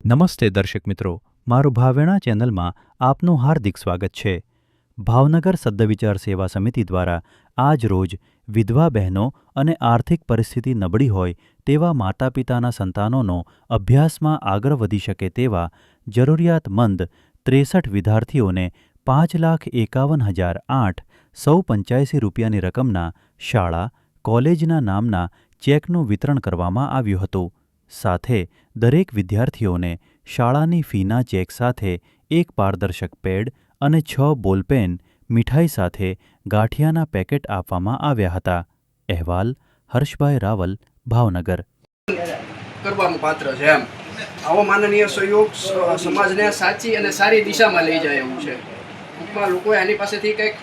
નમસ્તે દર્શક મિત્રો, મારું ભાવેણા ચેનલમાં આપનું હાર્દિક સ્વાગત છે. ભાવનગર સદ્દવિચાર સેવા સમિતિ દ્વારા આજ રોજ વિધવા બહેનો અને આર્થિક પરિસ્થિતિ નબળી હોય તેવા માતા પિતાના સંતાનોનો અભ્યાસમાં આગળ વધી શકે તેવા જરૂરિયાતમંદ 63 વિદ્યાર્થીઓને 5,51,008,185 રૂપિયાની રકમના શાળા કોલેજના નામના ચેકનું વિતરણ કરવામાં આવ્યું હતું. સાથે દરેક વિદ્યાર્થીઓને શાળાની ફીના ચેક સાથે એક પારદર્શક પેડ અને 6 બોલપેન, મીઠાઈ સાથે ગાંઠિયાના પેકેટ આપવામાં આવ્યા હતા. અહેવાલ હર્ષભાઈ રાવલ, ભાવનગર. કરવાનું પાત્ર છે એમ આવો માનનીય સહયોગ સમાજને સાચી અને સારી દિશામાં લઈ જાય એવું છે. ટૂંકમાં લોકોએ આની પાસેથી કંઈક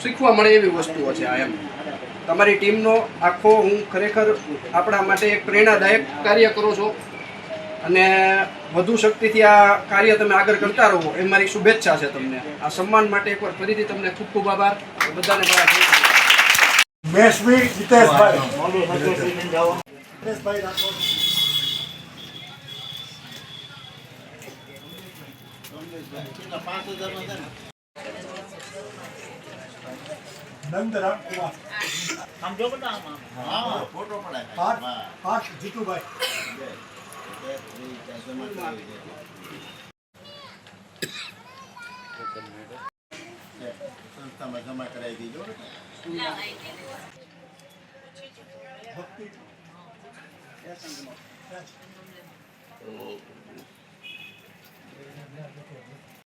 શીખવા મળે એવી વસ્તુઓ છે આ એમ. તમારી ટીમનો આખો હું ખરેખર આપણા માટે એક પ્રેરણાદાયક કાર્ય કરો છો અને વધુ શક્તિથી આ કાર્ય તમે આગળ કરતા રહો એ મારી શુભેચ્છા છે તમને. આ સન્માન માટે એકવાર ફરીથી તમને ખૂબ ખૂબ આભાર. બધાને નંદરામ કુમાર આમ જો બતા હા ફોટો પડાય પાસ જીતુભાઈ સંસ્થામાં જમા કરાવી દીજો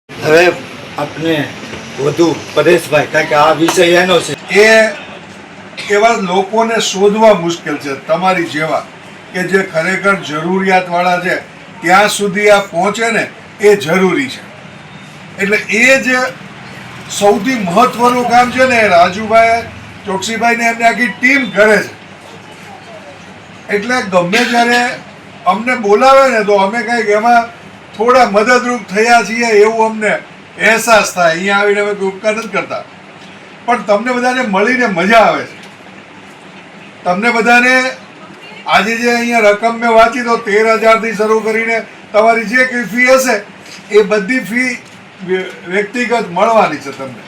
હવે આપણે વધુ પરેશભાઈ, કારણ કે આ વિષય એનો છે. એ એવા લોકોને શોધવા મુશ્કેલ છે તમારી જેવા કે જે ખરેખર જરૂરિયાતવાળા છે ત્યાં સુધી આ પહોંચે ને એ જરૂરી છે. એટલે એ જે સૌથી મહત્વનું કામ છે ને એ રાજુભાઈ ચોકસીભાઈ ને એમની આખી ટીમ કરે છે. એટલે ગમે ત્યારે અમને બોલાવે ને તો અમે કંઈક એમાં થોડા મદદરૂપ થયા છીએ એવું અમને અહેસાસ થાય. અહીંયા આવીને અમે કોઈ ઉપકાર નથી કરતા, પણ તમને બધાને મળીને મજા આવે છે. તમને બધાને આજે જે અહીંયા રકમ મેં વાંચી તો 13,000થી શરૂ કરીને તમારી જે કંઈ ફી હશે એ બધી ફી વ્યક્તિગત મળવાની છે તમને.